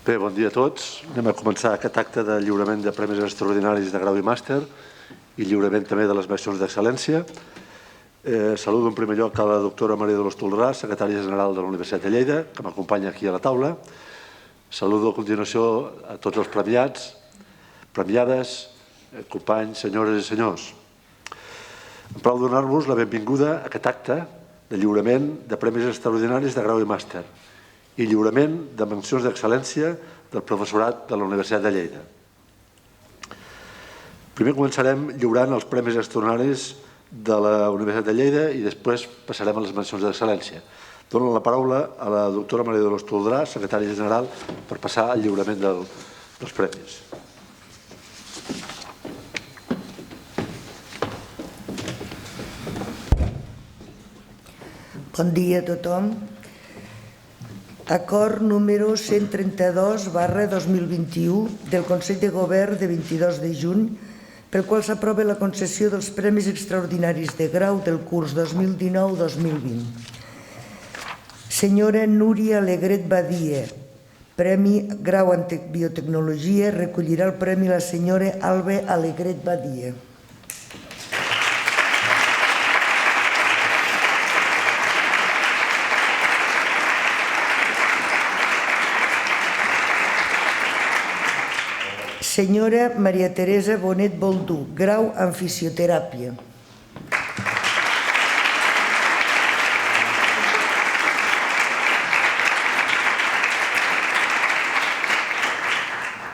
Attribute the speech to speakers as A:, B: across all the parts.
A: Bé, bon dia a tots. Anem a començar aquest acte de lliurament de premis extraordinaris de grau i màster i lliurament també de les mencions d'excel·lència. Saludo en primer lloc a la doctora Maria Dolors Toldrà, secretària general de la Universitat de Lleida, que m'acompanya aquí a la taula. Saludo a continuació a tots els premiats, premiades, companys, senyores i senyors. Em plau donar-vos la benvinguda a aquest acte de lliurament de premis extraordinaris de grau i màster i lliurament de mencions d'excel·lència del professorat de la Universitat de Lleida. Primer començarem lliurant els premis extraordinaris de la Universitat de Lleida i després passarem a les mencions d'excel·lència. Dono la paraula a la doctora Maria Dolors Toldrà, secretària general, per passar al lliurament dels premis.
B: Bon dia a tothom. Acord número 132/2021 del Consell de Govern de 22 de juny pel qual s'aprova la concessió dels Premis Extraordinaris de Grau del curs 2019-2020. Senyora Núria Alegret Badia, Premi Grau en Biotecnologia, recollirà el premi la senyora Alba Alegret Badia. Senyora Maria Teresa Bonet Boldú, grau en fisioteràpia.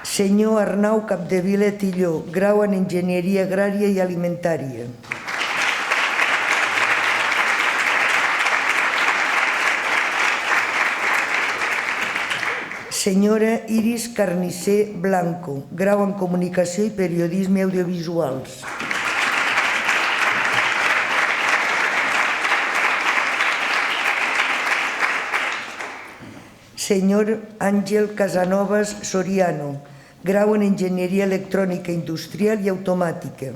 B: Senyor Arnau Capdevila Tilló, grau en enginyeria agrària i alimentària. Senyora Iris Carnicer Blanco, grau en comunicació i periodisme audiovisuals. Senyor Àngel Casanovas Soriano, grau en enginyeria electrònica industrial i automàtica.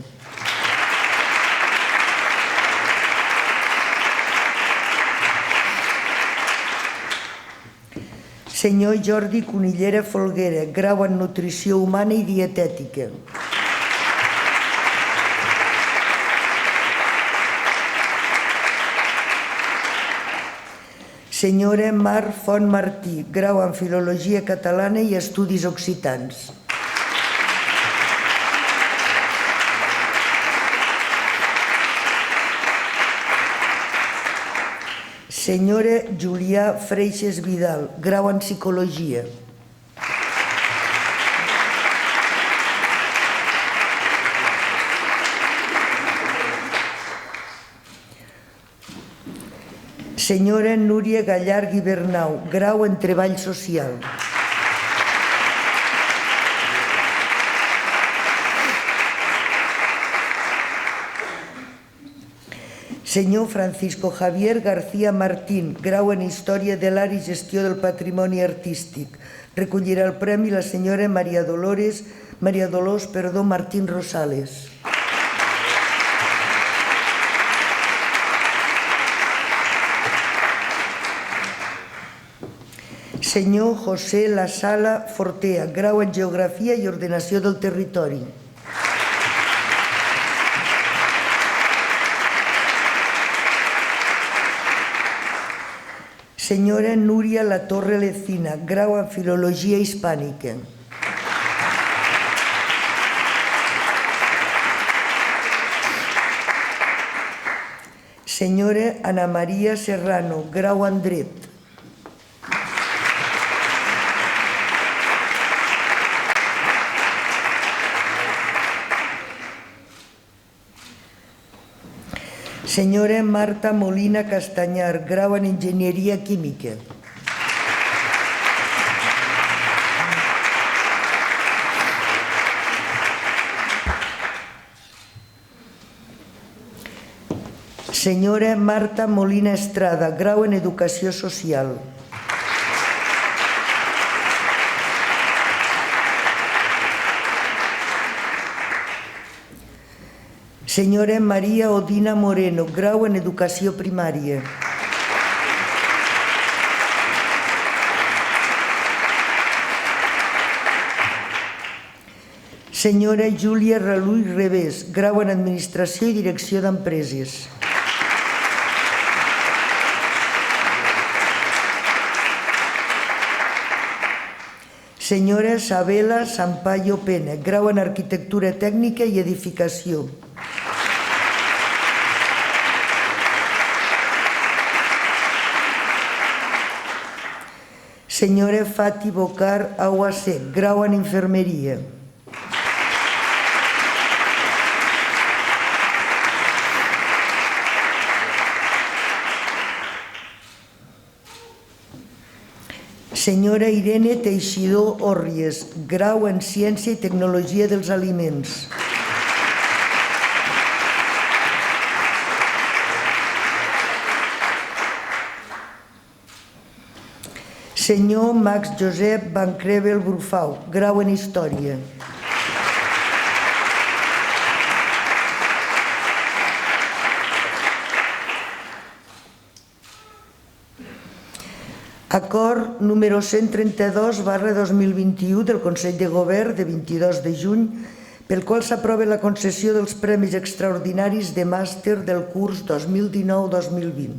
B: Senyor Jordi Cunillera Folguera, grau en nutrició humana i dietètica. Senyora Mar Font Martí, grau en filologia catalana i estudis occitans. Senyora Julià Freixes Vidal, grau en psicologia. Senyora Núria Gallarg i Bernau, grau en treball social. Senyor Francisco Javier García Martín, grau en Història de l'Art i Gestió del Patrimoni Artístic. Recollirà el premi la senyora Maria Dolors Martín Rosales. Senyor José La Sala Fortea, grau en Geografia i Ordenació del Territori. Senyora Núria Latorre Lecina, grau en Filologia Hispànica. Senyora Ana Maria Serrano, grau en Dret. Senyora Marta Molina Castanyar, grau en Enginyeria Química. Senyora Marta Molina Estrada, grau en Educació Social. Senyora Maria Odina Moreno, grau en Educació Primària. Senyora Júlia Raluy Revés, grau en Administració i Direcció d'Empreses. Senyora Sabela Sampaio Pena, grau en Arquitectura Tècnica i Edificació. Senyora Fati Bocar Aguasec, grau en Infermeria. Senyora Irene Teixidor Orries, grau en Ciència i Tecnologia dels Aliments. Senyor Max Josep Van Crevel Brufau, grau en Història. Acord número 132/2021 del Consell de Govern de 22 de juny pel qual s'aprova la concessió dels premis extraordinaris de màster del curs 2019-2020.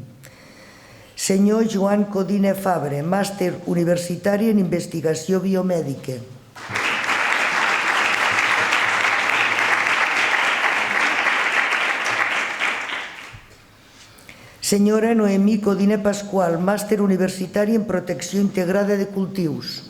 B: Senyor Joan Codina Fabre, màster universitari en investigació biomèdica. Senyora Noemí Codina Pascual, màster universitari en protecció integrada de cultius.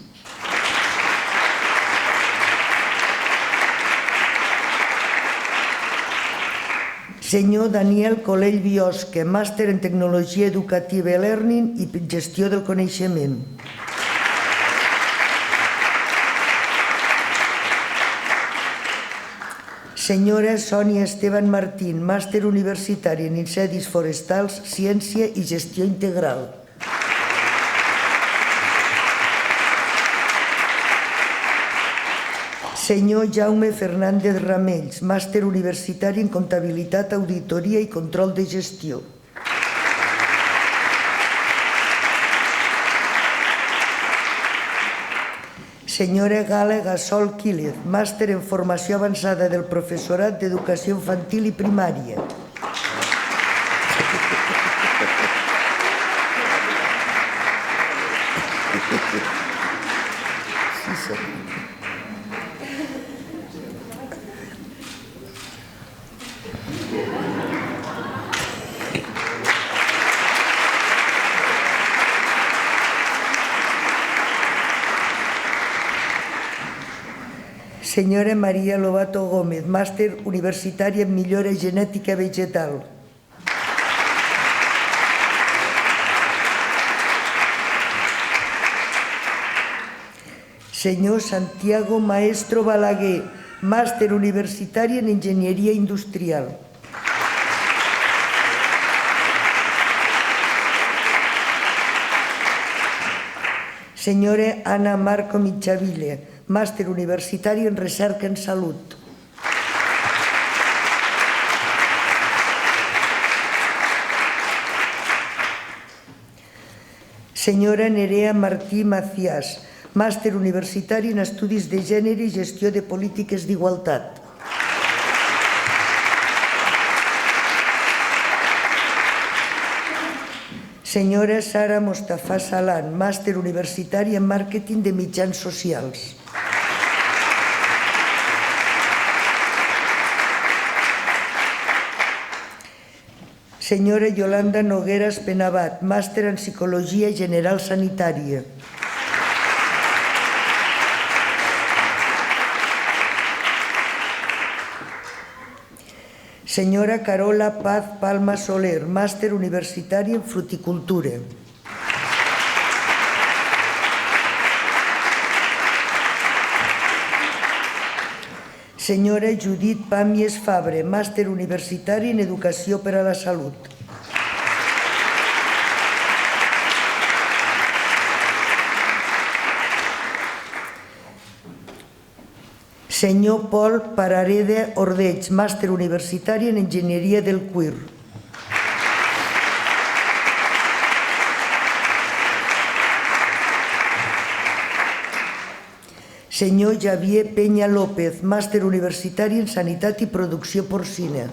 B: Senyor Daniel Colell Biosca, màster en tecnologia educativa i learning i gestió del coneixement. Senyora Sònia Esteban Martín, màster universitari en incendis forestals, ciència i gestió integral. Senyor Jaume Fernández Ramells, màster universitari en comptabilitat, auditoria i control de gestió. Senyora Gala Gasol Quílez, màster en formació avançada del professorat d'educació infantil i primària. Senyora Maria Lobato Gómez, màster universitari en millora genètica vegetal. Senyor Santiago Maestro Balaguer, màster universitari en enginyeria industrial. Senyora Ana Marco Michaville, màster universitari en recerca en salut. Senyora Nerea Martí Maciàs, màster universitari en estudis de gènere i gestió de polítiques d'igualtat. Senyora Sara Mostafa Salan, màster universitari en màrqueting de mitjans socials. Senyora Yolanda Nogueras Penabat, màster en psicologia general sanitària. Senyora Carola Paz Palma Soler, màster universitari en fruticultura. Senyora Judit Pàmies Fabre, màster universitari en educació per a la salut. Senyor Pol Parareda Ordeig, màster universitari en enginyeria del cuir. Senyor Javier Peña López, màster universitari en Sanitat i Producció Porcina.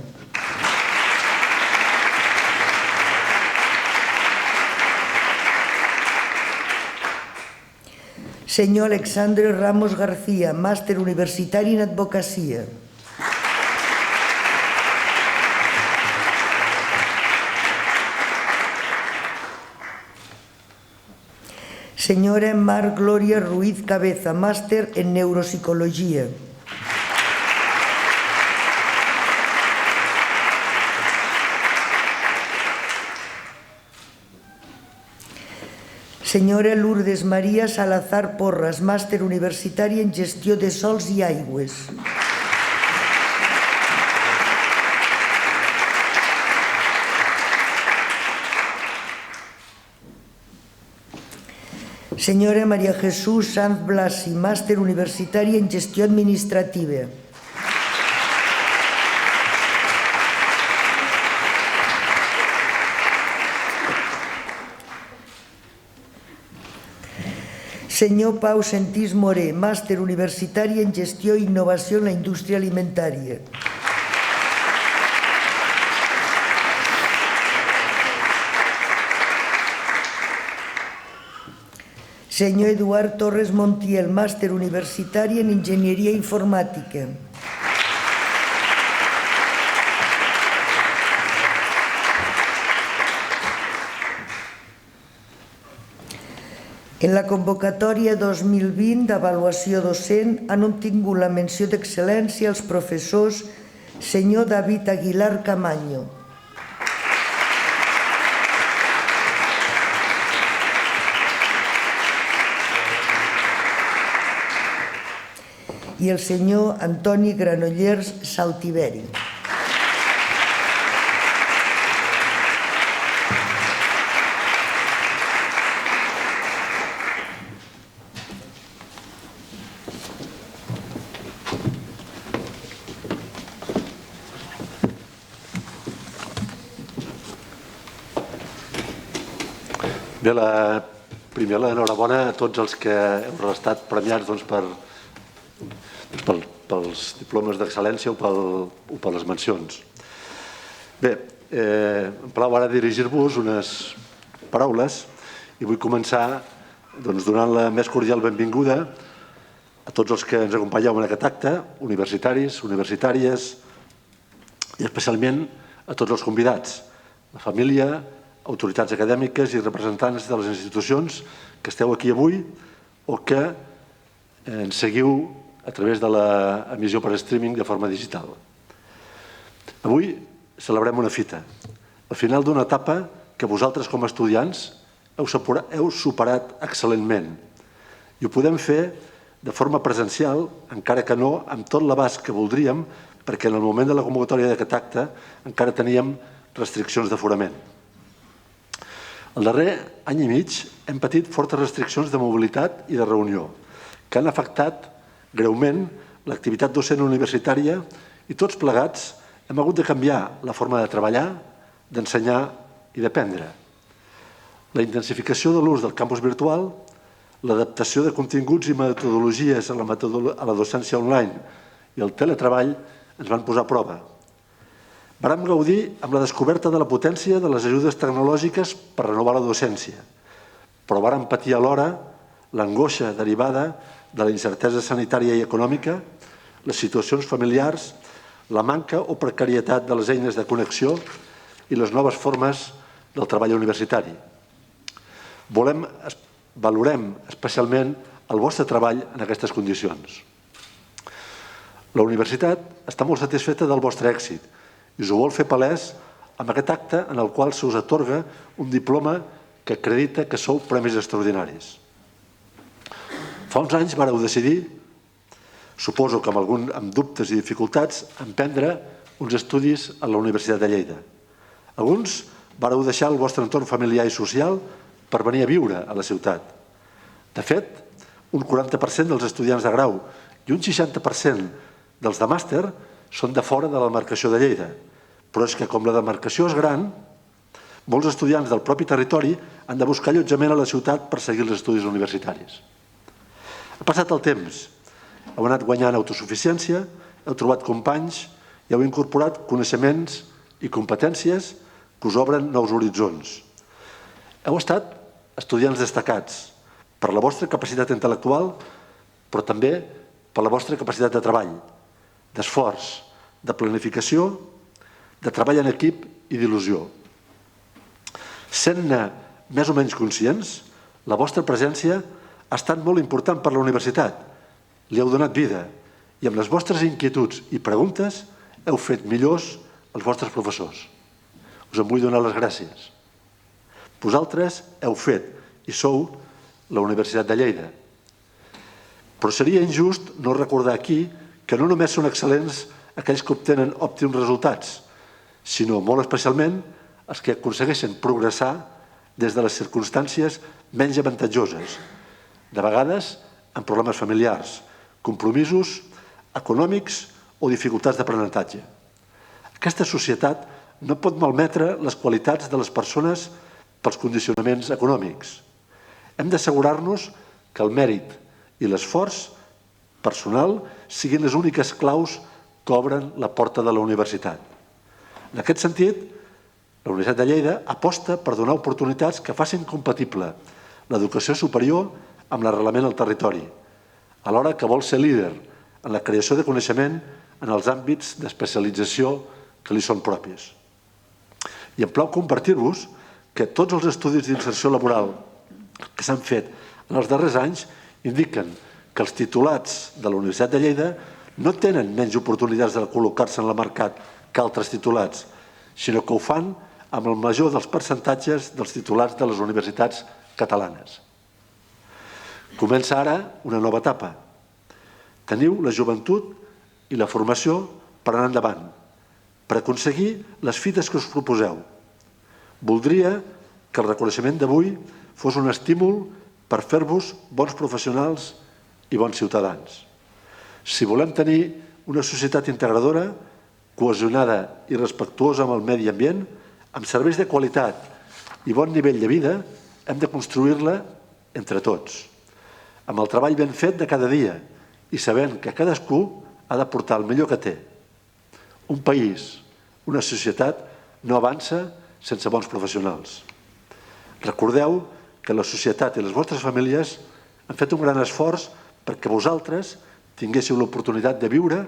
B: Senyor Alexandre Ramos García, màster universitari en Advocacia. Senyora Mar Glòria Ruiz Cabeza, màster en Neuropsicologia. Senyora Lourdes Maria Salazar Porras, màster universitari en Gestió de Sòls i Aigües. Senyora María Jesús Sanz Blasi, màster universitari en Gestió Administrativa. Senyor Pau Sentís Moré, màster universitari en Gestió i Innovació en la Indústria Alimentària. Senyor Eduard Torres Montiel, màster universitari en Enginyeria Informàtica. En la convocatòria 2020 d'avaluació docent han obtingut la menció d'excel·lència els professors senyor David Aguilar Camaño, i el senyor Antoni Granollers Saltiveri.
A: Bé, primer l'enhorabona a tots els que heu estat premiats pels diplomes d'excel·lència o per les mencions. Bé, em plau ara dirigir-vos unes paraules i vull començar donant la més cordial benvinguda a tots els que ens acompanyeu en aquest acte, universitaris, universitàries i especialment a tots els convidats, la família, autoritats acadèmiques i representants de les institucions que esteu aquí avui o que ens seguiu a través de l'emissió per streaming de forma digital. Avui celebrem una fita, el final d'una etapa que vosaltres com a estudiants heu superat excel·lentment i ho podem fer de forma presencial, encara que no amb tot l'abast que voldríem, perquè en el moment de la convocatòria d'aquest acte encara teníem restriccions d'aforament. El darrer any i mig hem patit fortes restriccions de mobilitat i de reunió que han afectat greument l'activitat docent universitària i tots plegats hem hagut de canviar la forma de treballar, d'ensenyar i d'aprendre. La intensificació de l'ús del campus virtual, l'adaptació de continguts i metodologies a la docència online i el teletreball ens van posar a prova. Vàrem gaudir amb la descoberta de la potència de les ajudes tecnològiques per renovar la docència, però vàrem patir alhora l'angoixa derivada de la incertesa sanitària i econòmica, les situacions familiars, la manca o precarietat de les eines de connexió i les noves formes del treball universitari. Valorem especialment el vostre treball en aquestes condicions. La universitat està molt satisfeta del vostre èxit i us ho vol fer palès amb aquest acte en el qual se us atorga un diploma que acredita que sou premis extraordinaris. Fa uns anys vareu decidir, suposo que amb dubtes i dificultats, emprendre uns estudis a la Universitat de Lleida. Alguns vareu deixar el vostre entorn familiar i social per venir a viure a la ciutat. De fet, un 40% dels estudiants de grau i un 60% dels de màster són de fora de la demarcació de Lleida. Però és que com la demarcació és gran, molts estudiants del propi territori han de buscar allotjament a la ciutat per seguir els estudis universitaris. Ha passat el temps Heu anat guanyant autosuficiència, heu trobat companys i heu incorporat coneixements i competències que us obren nous horitzons. Heu estat estudiants destacats per la vostra capacitat intel·lectual, però també per la vostra capacitat de treball, d'esforç, de planificació, de treball en equip i d'il·lusió. Sent-ne més o menys conscients, la vostra presència ha estat molt important per la universitat. Li heu donat vida i amb les vostres inquietuds i preguntes heu fet millors els vostres professors. Us en vull donar les gràcies. Vosaltres heu fet i sou la Universitat de Lleida. Però seria injust no recordar aquí que no només són excel·lents aquells que obtenen òptims resultats, sinó molt especialment els que aconsegueixen progressar des de les circumstàncies menys avantatjoses, de vegades amb problemes familiars, compromisos econòmics o dificultats d'aprenentatge. Aquesta societat no pot malmetre les qualitats de les persones pels condicionaments econòmics. Hem d'assegurar-nos que el mèrit i l'esforç personal siguin les úniques claus que obren la porta de la universitat. En aquest sentit, la Universitat de Lleida aposta per donar oportunitats que facin compatible l'educació superior amb l'arrelament al territori, alhora que vol ser líder en la creació de coneixement en els àmbits d'especialització que li són propis. I em plau compartir-vos que tots els estudis d'inserció laboral que s'han fet en els darrers anys indiquen que els titulats de la Universitat de Lleida no tenen menys oportunitats de col·locar-se en el mercat que altres titulats, sinó que ho fan amb el major dels percentatges dels titulats de les universitats catalanes. Comença ara una nova etapa. Teniu la joventut i la formació per anar endavant, per aconseguir les fites que us proposeu. Voldria que el reconeixement d'avui fos un estímul per fer-vos bons professionals i bons ciutadans. Si volem tenir una societat integradora, cohesionada i respectuosa amb el medi ambient, amb serveis de qualitat i bon nivell de vida, hem de construir-la entre tots, amb el treball ben fet de cada dia i sabent que cadascú ha de portar el millor que té. Un país, una societat, no avança sense bons professionals. Recordeu que la societat i les vostres famílies han fet un gran esforç perquè vosaltres tinguéssiu l'oportunitat de viure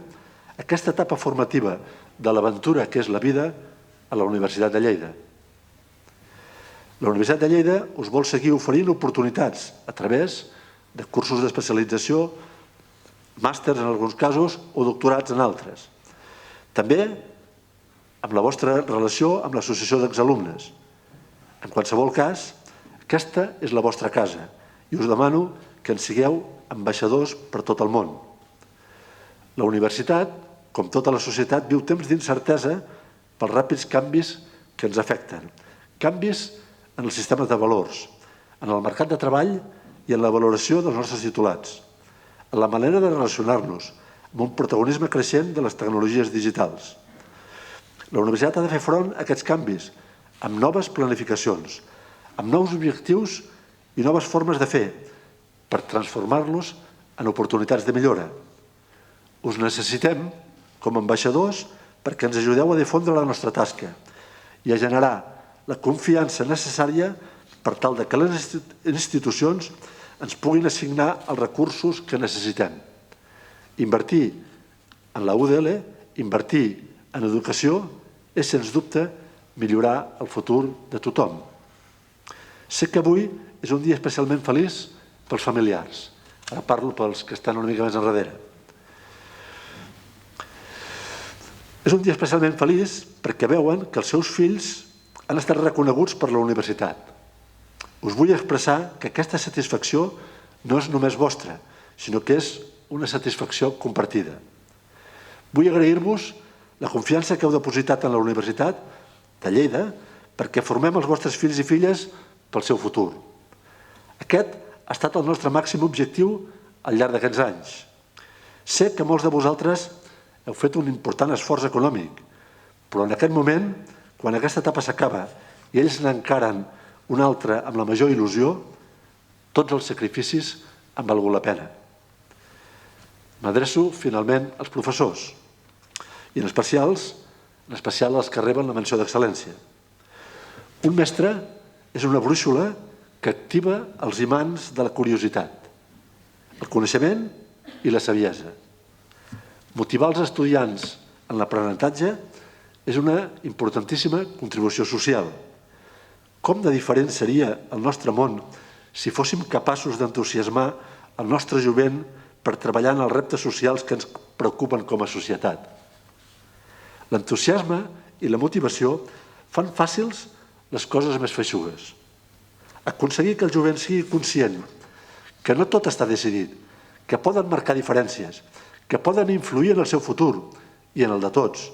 A: aquesta etapa formativa de l'aventura que és la vida a la Universitat de Lleida. La Universitat de Lleida us vol seguir oferint oportunitats a través de cursos d'especialització, màsters en alguns casos o doctorats en altres. També amb la vostra relació amb l'Associació d'Exalumnes. En qualsevol cas, aquesta és la vostra casa i us demano que en sigueu ambaixadors per tot el món. La universitat, com tota la societat, viu temps d'incertesa pels ràpids canvis que ens afecten. Canvis en els sistemes de valors, en el mercat de treball i en la valoració dels nostres titulats, en la manera de relacionar-nos, amb un protagonisme creixent de les tecnologies digitals. La universitat ha de fer front a aquests canvis amb noves planificacions, amb nous objectius i noves formes de fer per transformar-los en oportunitats de millora. Us necessitem com a ambaixadors perquè ens ajudeu a difondre la nostra tasca i a generar la confiança necessària per tal que les institucions ens puguin assignar els recursos que necessitem. Invertir en la UDL, invertir en educació, és sens dubte millorar el futur de tothom. Sé que avui és un dia especialment feliç pels familiars. Ara parlo pels que estan una mica més enrere. És un dia especialment feliç perquè veuen que els seus fills han estat reconeguts per la universitat. Us vull expressar que aquesta satisfacció no és només vostra, sinó que és una satisfacció compartida. Vull agrair-vos la confiança que heu depositat en la Universitat de Lleida perquè formem els vostres fills i filles pel seu futur. Aquest ha estat el nostre màxim objectiu al llarg d'aquests anys. Sé que molts de vosaltres heu fet un important esforç econòmic, però en aquest moment, quan aquesta etapa s'acaba i ells n'encaren una altra amb la major il·lusió, tots els sacrificis han valgut la pena. M'adreço, finalment, als professors, i en especial als que reben la menció d'excel·lència. Un mestre és una brúixola que activa els imants de la curiositat, el coneixement i la saviesa. Motivar els estudiants en l'aprenentatge és una importantíssima contribució social. Com de diferent seria el nostre món si fóssim capaços d'entusiasmar el nostre jovent per treballar en els reptes socials que ens preocupen com a societat. L'entusiasme i la motivació fan fàcils les coses més feixugues. Aconseguir que el jovent sigui conscient que no tot està decidit, que poden marcar diferències, que poden influir en el seu futur i en el de tots,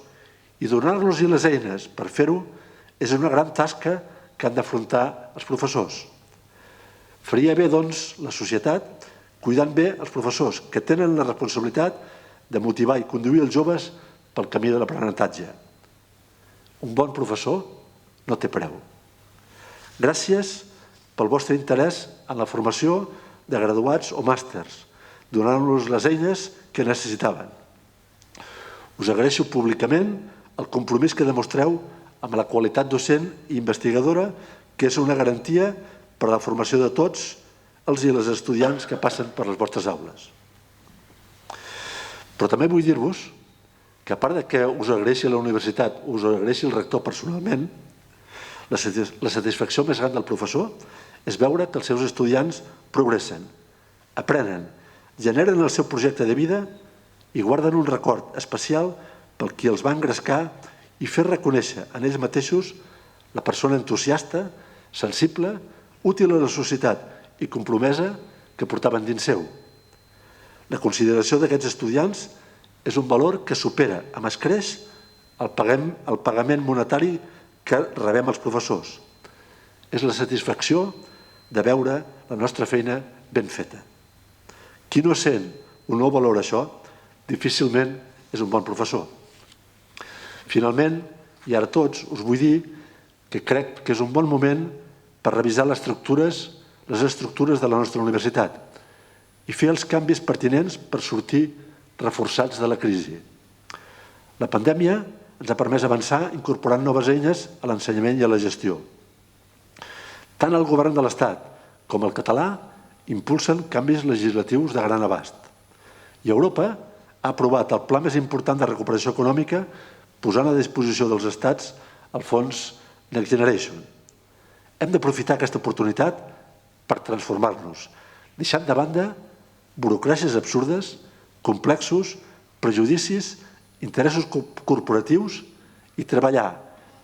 A: i donar-los les eines per fer-ho és una gran tasca que han d'afrontar els professors. Faria bé, doncs, la societat cuidant bé els professors, que tenen la responsabilitat de motivar i conduir els joves pel camí de l'aprenentatge. Un bon professor no té preu. Gràcies pel vostre interès en la formació de graduats o màsters, donant-los les eines que necessitaven. Us agraeixo públicament el compromís que demostreu amb la qualitat docent i investigadora, que és una garantia per a la formació de tots els i les estudiants que passen per les vostres aules. Però també vull dir-vos que, a part de que us agraeixi la universitat, us agraeixi el rector personalment, la satisfacció més gran del professor és veure que els seus estudiants progressen, aprenen, generen el seu projecte de vida i guarden un record especial pel qui els va engrescar i fer reconèixer en ells mateixos la persona entusiasta, sensible, útil a la societat i compromesa que portaven dins seu. La consideració d'aquests estudiants és un valor que supera amb escreix el pagament monetari que rebem els professors. És la satisfacció de veure la nostra feina ben feta. Qui no sent o no valora això, difícilment és un bon professor. Finalment, i ara tots, us vull dir que crec que és un bon moment per revisar les estructures de la nostra universitat i fer els canvis pertinents per sortir reforçats de la crisi. La pandèmia ens ha permès avançar incorporant noves eines a l'ensenyament i a la gestió. Tant el govern de l'Estat com el català impulsen canvis legislatius de gran abast. I Europa ha aprovat el pla més important de recuperació econòmica posant a disposició dels estats el fons Next Generation. Hem d'aprofitar aquesta oportunitat per transformar-nos, deixant de banda burocràcies absurdes, complexos, prejudicis, interessos corporatius i treballar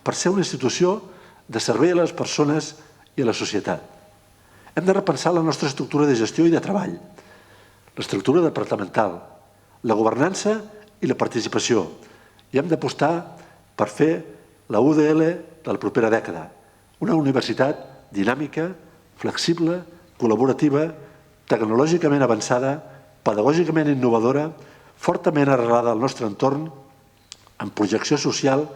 A: per ser una institució de servei a les persones i a la societat. Hem de repensar la nostra estructura de gestió i de treball, l'estructura departamental, la governança i la participació, i hem d'apostar per fer la UDL de la propera dècada, una universitat dinàmica, flexible, col·laborativa, tecnològicament avançada, pedagògicament innovadora, fortament arrelada al nostre entorn, amb projecció social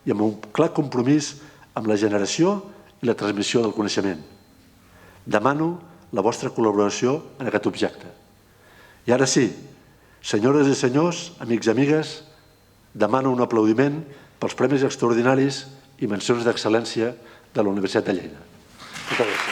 A: i amb un clar compromís amb la generació i la transmissió del coneixement. Demano la vostra col·laboració en aquest objecte. I ara sí, senyores i senyors, amics i amigues, demano un aplaudiment pels premis extraordinaris i mencions d'excel·lència de la Universitat de Lleida. Moltes gràcies.